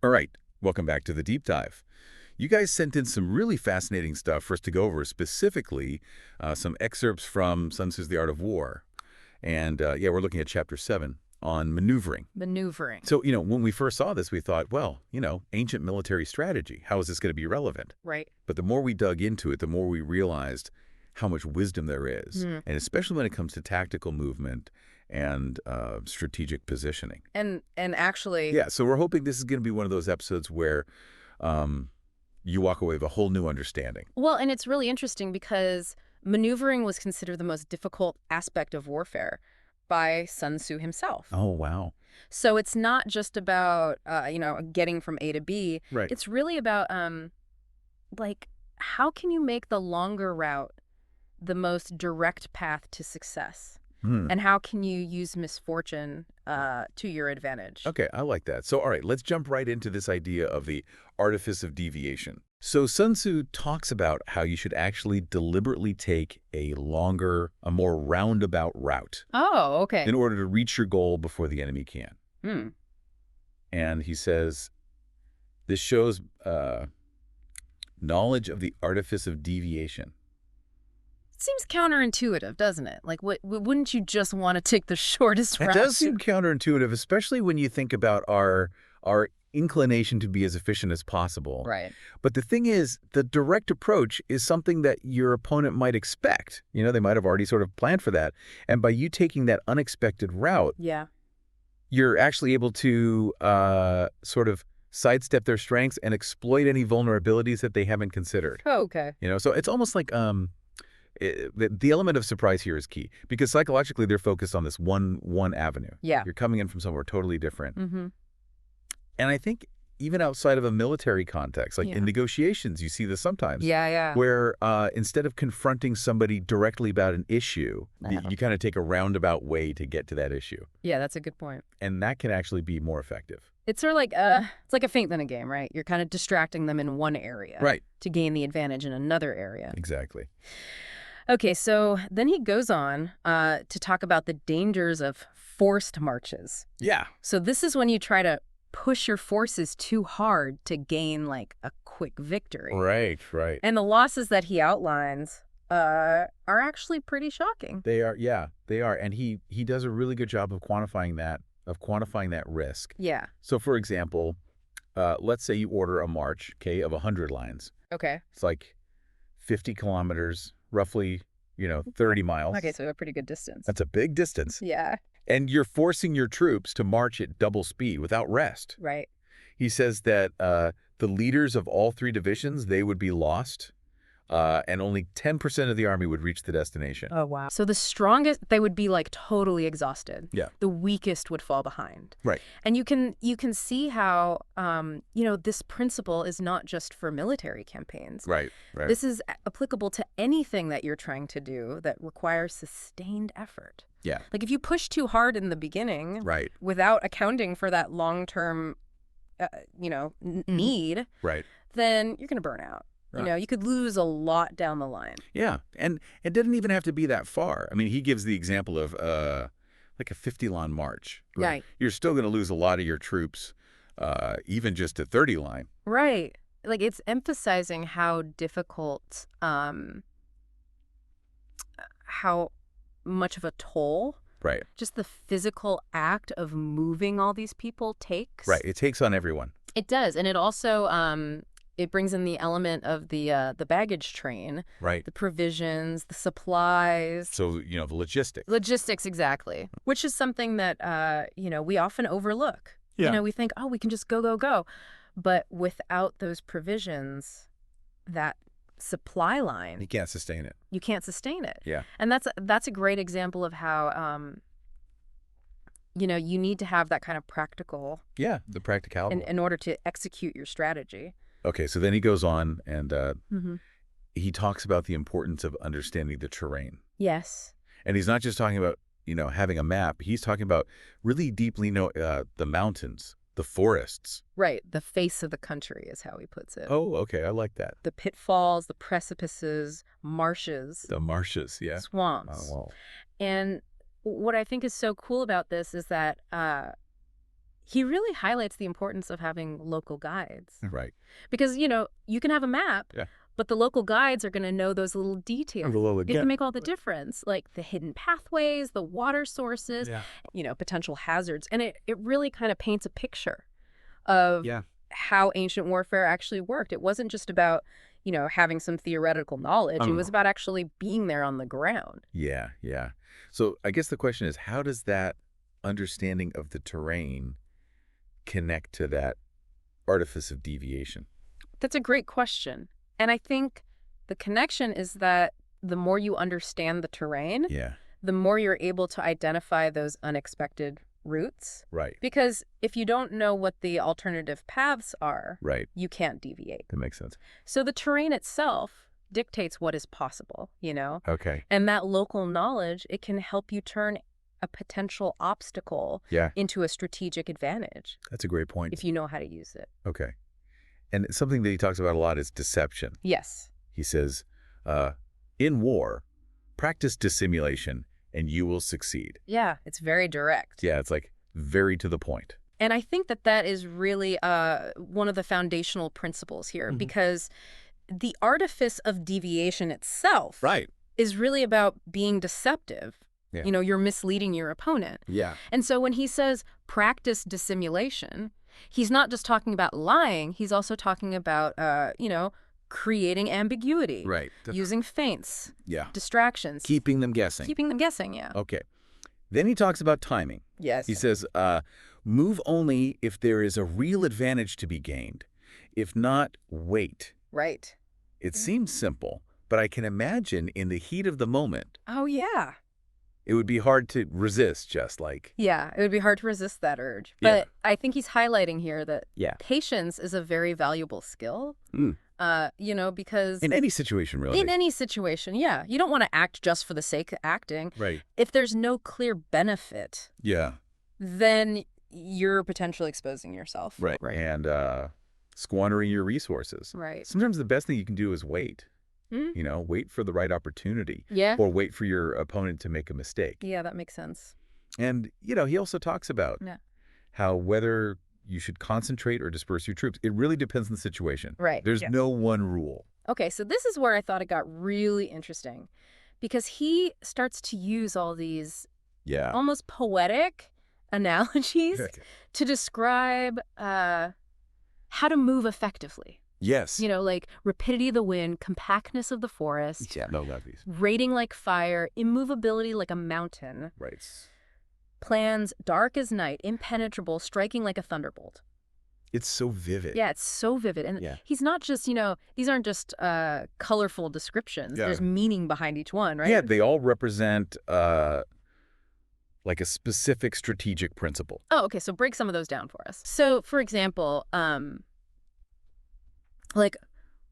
All right, welcome back to the deep dive. You guys sent in some really fascinating stuff for us to go over, specifically some excerpts from Sun Tzu's The Art of War. And yeah, we're looking at chapter 7 on maneuvering. Maneuvering. So, when we first saw this, we thought, well, ancient military strategy. How is this going to be relevant? Right. But the more we dug into it, the more we realized how much wisdom there is, and especially when it comes to tactical movement and strategic positioning. And actually... Yeah, so we're hoping this is going to be one of those episodes where you walk away with a whole new understanding. Well, and it's really interesting because maneuvering was considered the most difficult aspect of warfare by Sun Tzu himself. Oh, wow. So it's not just about, getting from A to B. Right. It's really about, how can you make the longer route the most direct path to success? And how can you use misfortune to your advantage? Okay, I like that. So, all right, let's jump right into this idea of the artifice of deviation. So Sun Tzu talks about how you should actually deliberately take a longer, a more roundabout route Oh, okay. in order to reach your goal before the enemy can. Hmm. And he says, this shows knowledge of the artifice of deviation. It seems counterintuitive, doesn't it? Like, wouldn't you just want to take the shortest route? It does seem counterintuitive, especially when you think about our inclination to be as efficient as possible. Right. But the thing is, the direct approach is something that your opponent might expect. They might have already sort of planned for that. And by you taking that unexpected route, Yeah. you're actually able to sort of sidestep their strengths and exploit any vulnerabilities that they haven't considered. Oh, okay. So it's almost like the element of surprise here is key because psychologically they're focused on this one avenue. Yeah. You're coming in from somewhere totally different. Mm-hmm. And I think even outside of a military context, like in negotiations, you see this sometimes. Yeah. Where instead of confronting somebody directly about an issue, you kind of take a roundabout way to get to that issue. Yeah, that's a good point. And that can actually be more effective. It's sort of like it's like a feint in a game, right? You're kind of distracting them in one area, right, to gain the advantage in another area. Exactly. Okay, so then he goes on to talk about the dangers of forced marches. Yeah. So this is when you try to push your forces too hard to gain like a quick victory. Right. And the losses that he outlines are actually pretty shocking. They are, yeah, they are. And he does a really good job of quantifying that risk. Yeah. So for example, let's say you order a march, of 100 lines. Okay. It's like 50 kilometers, roughly, 30 miles. Okay, so a pretty good distance. That's a big distance. Yeah. And you're forcing your troops to march at double speed without rest. Right. He says that the leaders of all 3 divisions, they would be lost, and only 10% of the army would reach the destination. Oh, wow. So the strongest, they would be like totally exhausted. Yeah. The weakest would fall behind. Right. And you can see how, this principle is not just for military campaigns. Right. This is applicable to anything that you're trying to do that requires sustained effort. Yeah. Like if you push too hard in the beginning, Right. without accounting for that long-term, need, Right. then you're going to burn out. Right. You could lose a lot down the line. Yeah. And it doesn't even have to be that far. I mean, he gives the example of like a 50-line march. Right. You're still going to lose a lot of your troops, even just a 30-line. Right. Like it's emphasizing how difficult, how much of a toll Right. just the physical act of moving all these people takes. Right. It takes on everyone. It does. And it also it brings in the element of the baggage train. Right. The provisions, the supplies. So, the logistics. Logistics, exactly. Which is something that, we often overlook. Yeah. We think, oh, we can just go. But without those provisions, that supply line, You can't sustain it. you can't sustain it. Yeah. And that's a great example of how, you need to have that kind of practical Yeah. The practicality. in order to execute your strategy. Okay. So then he goes on and Mm-hmm. he talks about the importance of understanding the terrain. Yes. And he's not just talking about, having a map. He's talking about really deeply know the mountains, the forests. Right. The face of the country is how he puts it. Oh, okay. I like that. The pitfalls, the precipices, marshes, The marshes. Yeah. swamps. Oh, wow. And what I think is so cool about this is that he really highlights the importance of having local guides. Right. Because, you can have a map, Yeah. but the local guides are going to know those little details. The little It can make all the difference, like the hidden pathways, the water sources, potential hazards. And it really kind of paints a picture of how ancient warfare actually worked. It wasn't just about, having some theoretical knowledge. It was about actually being there on the ground. Yeah, yeah. So I guess the question is, how does that understanding of the terrain connect to that artifice of deviation? That's a great question. And I think the connection is that the more you understand the terrain, the more you're able to identify those unexpected routes. Right. Because if you don't know what the alternative paths are, you can't deviate. That makes sense. So the terrain itself dictates what is possible, Okay. And that local knowledge, it can help you turn a potential obstacle into a strategic advantage. That's a great point. If you know how to use it. Okay. And something that he talks about a lot is deception. Yes. He says, in war, practice dissimulation and you will succeed. Yeah, it's very direct. Yeah, it's like very to the point. And I think that is really one of the foundational principles here, because the artifice of deviation itself is really about being deceptive. Yeah. You're misleading your opponent. Yeah. And so when he says practice dissimulation, he's not just talking about lying. He's also talking about, creating ambiguity. Right. Using feints. Yeah. Distractions. Keeping them guessing. Keeping them guessing, yeah. Okay. Then he talks about timing. Yes. He says, move only if there is a real advantage to be gained. If not, wait. Right. It seems simple, but I can imagine in the heat of the moment, oh, yeah. it would be hard to resist, just like. Yeah, it would be hard to resist that urge. But I think he's highlighting here that patience is a very valuable skill. Because... in any situation, really. In any situation, yeah. You don't want to act just for the sake of acting. Right. If there's no clear benefit, then you're potentially exposing yourself. Right. And squandering your resources. Right. Sometimes the best thing you can do is wait. Wait for the right opportunity. Yeah. Or wait for your opponent to make a mistake. Yeah, that makes sense. And, he also talks about how whether you should concentrate or disperse your troops, it really depends on the situation. Right. There's no one rule. Okay, so this is where I thought it got really interesting, because he starts to use all these almost poetic analogies to describe how to move effectively. Yes. Like rapidity of the wind, compactness of the forest. Yeah, no, love these. Rating like fire, immovability like a mountain. Right. Plans dark as night, impenetrable, striking like a thunderbolt. It's so vivid. Yeah, it's so vivid. And he's not just, these aren't just colorful descriptions. Yeah. There's meaning behind each one, right? Yeah, they all represent like a specific strategic principle. Oh, okay. So break some of those down for us. So, for example, like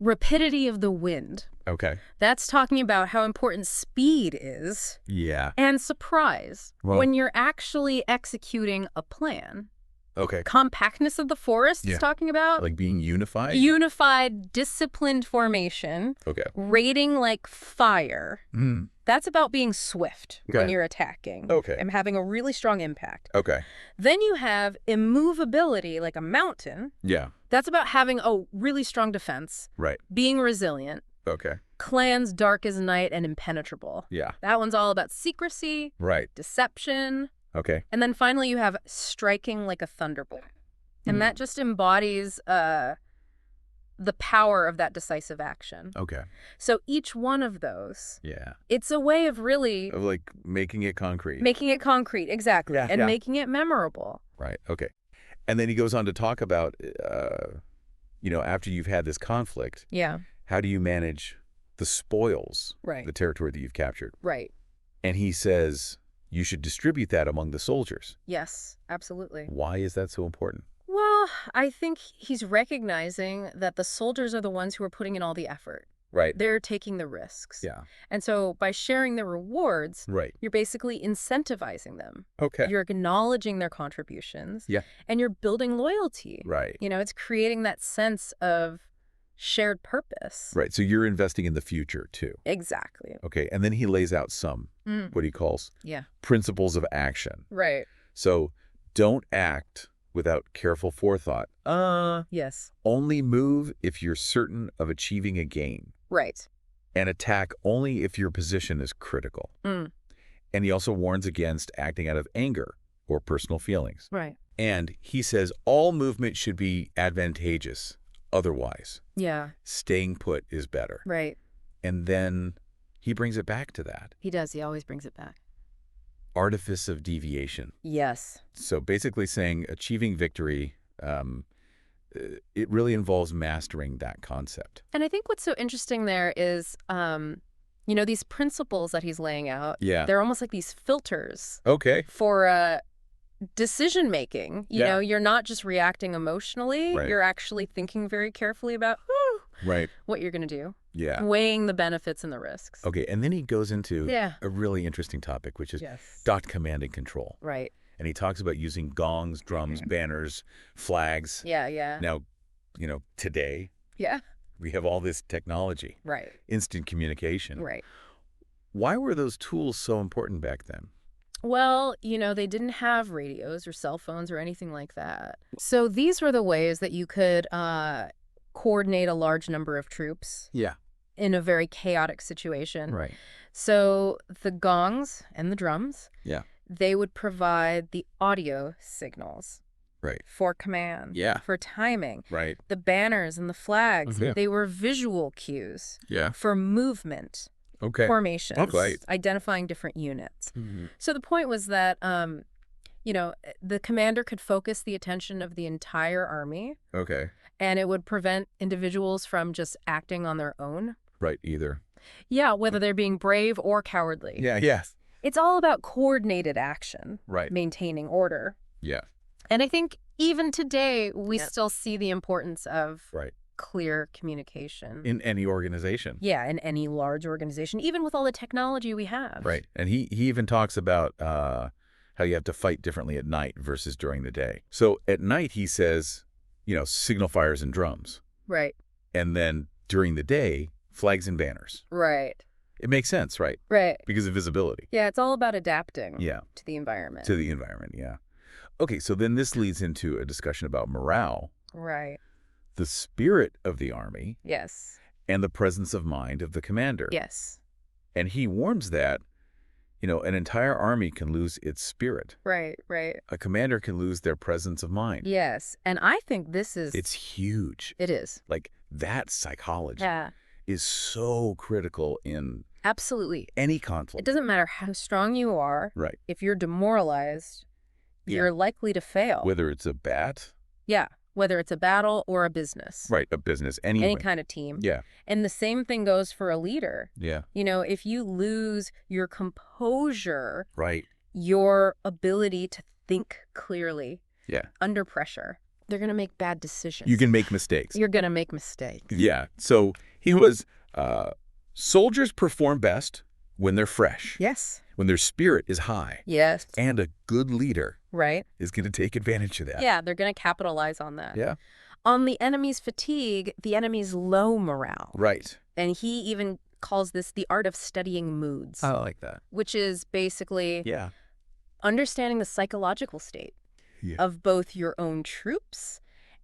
rapidity of the wind. Okay. That's talking about how important speed is. Yeah. And surprise when you're actually executing a plan. Okay. Compactness of the forest is talking about. Like being unified? Unified, disciplined formation. Okay. Rating like fire. That's about being swift when you're attacking. Okay. And having a really strong impact. Okay. Then you have immovability like a mountain. Yeah. That's about having a really strong defense. Right. Being resilient. Okay. Clans dark as night and impenetrable. Yeah. That one's all about secrecy. Right. Deception. Okay. And then finally you have striking like a thunderbolt. And that just embodies the power of that decisive action. Okay. So each one of those, it's a way of really... of like making it concrete. Making it concrete, exactly. And making it memorable. Right. Okay. And then he goes on to talk about, after you've had this conflict, how do you manage the spoils, the territory that you've captured? Right. And he says you should distribute that among the soldiers. Yes, absolutely. Why is that so important? Well, I think he's recognizing that the soldiers are the ones who are putting in all the effort. Right. They're taking the risks. Yeah. And so by sharing the rewards, right, you're basically incentivizing them. Okay. You're acknowledging their contributions. Yeah. And you're building loyalty. Right. It's creating that sense of shared purpose. Right. So you're investing in the future too. Exactly. Okay. And then he lays out some, what he calls principles of action. Right. So don't act without careful forethought. Yes. Only move if you're certain of achieving a gain. Right. And attack only if your position is critical. Mm. And he also warns against acting out of anger or personal feelings. Right. And he says all movement should be advantageous. Otherwise, Yeah. staying put is better. Right. And then he brings it back to that. He does. He always brings it back. Artifice of deviation. Yes. So basically saying achieving victory, it really involves mastering that concept. And I think what's so interesting there is, these principles that he's laying out, Yeah. they're almost like these filters Okay. for decision-making. You know, you're not just reacting emotionally. Right. You're actually thinking very carefully about Right. what you're going to do. Yeah. Weighing the benefits and the risks. Okay, and then he goes into Yeah. a really interesting topic, which is Yes. dot command and control. Right. And he talks about using gongs, drums, banners, flags. Yeah, yeah. Now, today Yeah. we have all this technology, Right. instant communication. Right. Why were those tools so important back then? Well, they didn't have radios or cell phones or anything like that. So these were the ways that you could coordinate a large number of troops Yeah. in a very chaotic situation. Right. So the gongs and the drums, Yeah. they would provide the audio signals Right. for command, Yeah. for timing. Right. The banners and the flags, Yeah. they were visual cues Yeah. for movement, Okay. formations, Okay. identifying different units. Mhm. So the point was that, the commander could focus the attention of the entire army, Okay. and it would prevent individuals from just acting on their own. Right. Either. Yeah, whether they're being brave or cowardly. Yeah. Yes. It's all about coordinated action, Right. maintaining order. Yeah. And I think even today, we still see the importance of Right. clear communication. In any organization. Yeah, in any large organization, even with all the technology we have. Right. And he even talks about how you have to fight differently at night versus during the day. So at night, he says, signal fires and drums. Right. And then during the day, flags and banners. Right. It makes sense, right? Right. Because of visibility. Yeah, it's all about adapting Yeah. to the environment. To the environment, yeah. Okay, so then this leads into a discussion about morale, Right. the spirit of the army, Yes. and the presence of mind of the commander. Yes. And he warns that, an entire army can lose its spirit. Right, right. A commander can lose their presence of mind. Yes. And I think this is... It's huge. It is. Like, that psychology Yeah. is so critical in Absolutely. any It conflict. doesn't matter how strong you are. Right. If you're demoralized, you're likely to fail. Whether it's a bat. Yeah. Whether it's a battle or a business. Right, a business, anyway. Any kind of team. Yeah. And the same thing goes for a leader. Yeah. If you lose your composure, Right. your ability to think clearly Yeah. under pressure, they're going to make bad decisions. You can make mistakes. You're going to make mistakes. Yeah. So he was, soldiers perform best when they're fresh. Yes. When their spirit is high. Yes. And a good leader Right. is going to take advantage of that. Yeah, they're going to capitalize on that. Yeah. On the enemy's fatigue, the enemy's low morale. Right. And he even calls this the art of studying moods, I like that. which is basically Yeah. understanding the psychological state Yeah. of both your own troops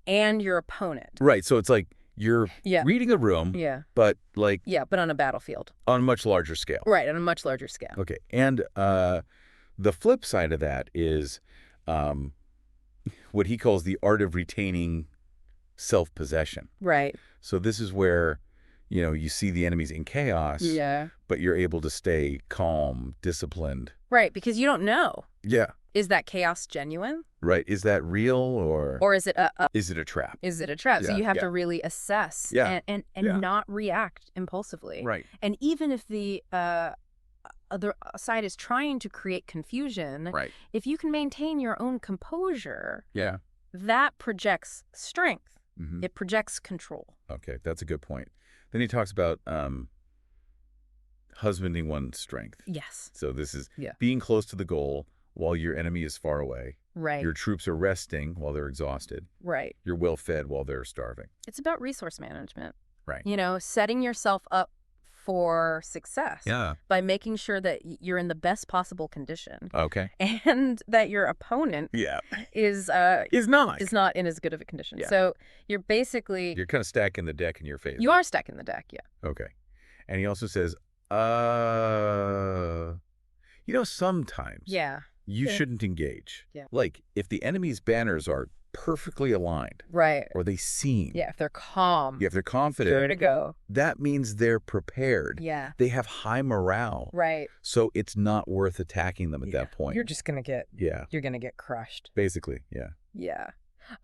and your opponent. Right. So it's like you're Yeah. reading a room, Yeah. but like Yeah, but on a battlefield. on a much larger scale. Right, on a much larger scale. Okay. And the flip side of that is what he calls the art of retaining self-possession. Right. So this is where, you see the enemies in chaos, Yeah. but you're able to stay calm, disciplined. Right, because you don't know. Yeah. Is that chaos genuine? Right. Is that real or Or is it a is it a trap? trap? So Yeah, you have yeah. to really assess Yeah, and yeah. not react impulsively. Right. And even if the other side is trying to create confusion, Right. if you can maintain your own composure, Yeah. that projects strength. Hmm. It projects control. Okay. That's a good point. Then he talks about husbanding one's strength. Yes. So this is Yeah. being close to the goal while your enemy is far away. Right. Your troops are resting while they're exhausted. Right. You're well fed while they're starving. It's about resource management. Right. Setting yourself up for success. Yeah. By making sure that you're in the best possible condition. Okay. And that your opponent is not in as good of a condition. Yeah. So you're basically... You're kind of stacking the deck in your favor. You are stacking the deck, yeah. Okay. And he also says, sometimes you shouldn't engage. Yeah. Like, if the enemy's banners are perfectly aligned. Right. Or they seem. Yeah, if they're calm. Yeah, if they're confident. Sure to go. That means they're prepared. Yeah. They have high morale. Right. So it's not worth attacking them at that point. You're just going to get... Yeah. You're going to get crushed. Basically, yeah. Yeah.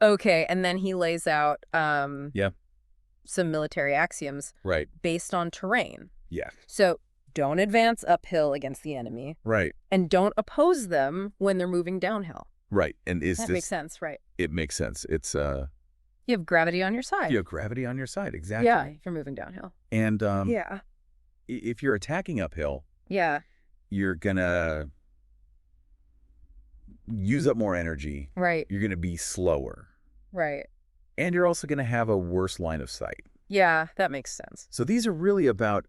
Okay, and then he lays out some military axioms based on terrain. Yeah. So don't advance uphill against the enemy. Right. And don't oppose them when they're moving downhill. Right. And that makes sense, right? It makes sense. It's you have gravity on your side. You have gravity on your side, exactly. Yeah, if you're moving downhill. And if you're attacking uphill, you're gonna use up more energy. Right. You're gonna be slower. Right. And you're also gonna have a worse line of sight. Yeah, that makes sense. So these are really about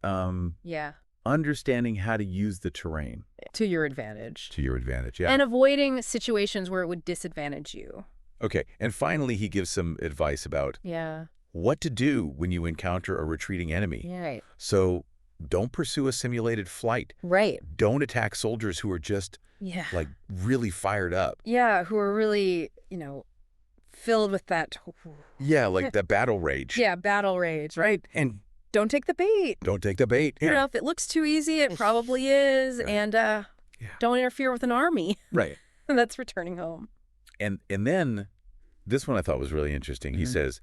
understanding how to use the terrain. To your advantage. To your advantage, yeah. And avoiding situations where it would disadvantage you. Okay, and finally he gives some advice about what to do when you encounter a retreating enemy. Right. So don't pursue a simulated flight. Right. Don't attack soldiers who are just like really fired up. Yeah, who are really, filled with that. Yeah, like that battle rage. Yeah, battle rage. Right. And don't take the bait. Don't take the bait. Yeah. If it looks too easy, it probably is. Right. And don't interfere with an army. Right. That's returning home. And then this one I thought was really interesting. He says,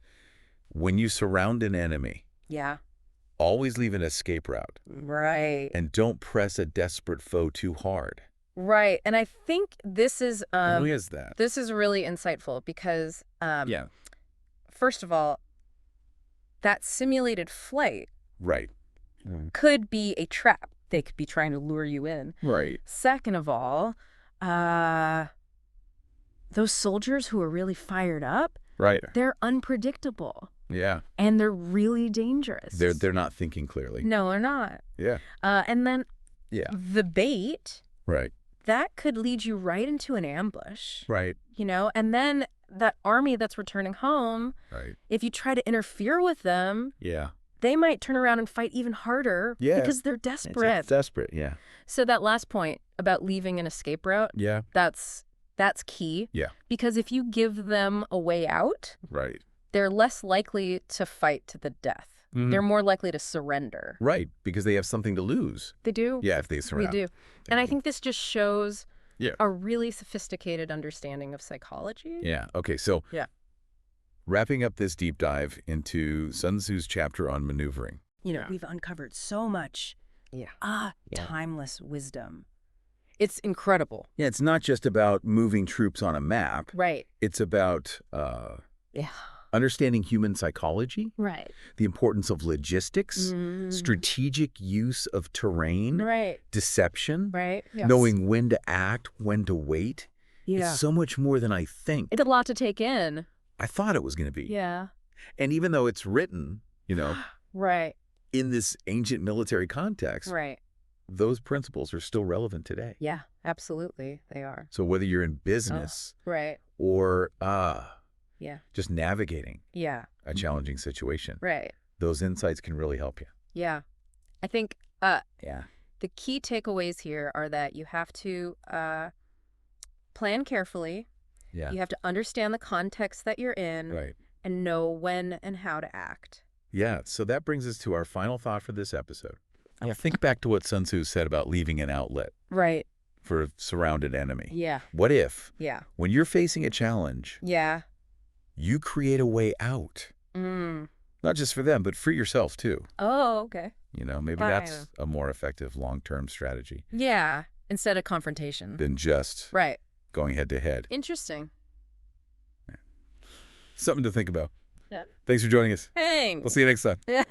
when you surround an enemy, always leave an escape route. Right. And don't press a desperate foe too hard. Right. And I think this is who is that? This is really insightful because first of all, that simulated flight could be a trap. They could be trying to lure you in. Right. Second of all, those soldiers who are really fired up, they're unpredictable. Yeah. And they're really dangerous. They're not thinking clearly. No, they're not. Yeah. And then the bait, that could lead you right into an ambush. Right. And then that army that's returning home, if you try to interfere with them, they might turn around and fight even harder because they're desperate. It's desperate, yeah. So that last point about leaving an escape route, that's key. Yeah. Because if you give them a way out, they're less likely to fight to the death. They're more likely to surrender. Right, because they have something to lose. They do. Yeah, if they surrender. They do. And I think this just shows a really sophisticated understanding of psychology. Yeah, okay, so wrapping up this deep dive into Sun Tzu's chapter on maneuvering. We've uncovered so much timeless wisdom. It's incredible. Yeah, it's not just about moving troops on a map. Right. It's about understanding human psychology, the importance of logistics, strategic use of terrain, deception, knowing when to act, when to wait. Yeah. It's so much more than I think. It's a lot to take in. I thought it was going to be. Yeah. And even though it's written, in this ancient military context, those principles are still relevant today. Yeah, absolutely. They are. So whether you're in business or just navigating a challenging situation, those insights can really help you. Yeah. I think the key takeaways here are that you have to plan carefully. Yeah. You have to understand the context that you're in and know when and how to act. Yeah. So that brings us to our final thought for this episode. Think back to what Sun Tzu said about leaving an outlet for a surrounded enemy. Yeah. What if when you're facing a challenge, you create a way out? Not just for them, but for yourself too. Oh, okay. Maybe that's a more effective long-term strategy. Yeah. Instead of confrontation. Than just going head to head. Interesting. Something to think about. Yeah. Thanks for joining us. Thanks. We'll see you next time. Yeah.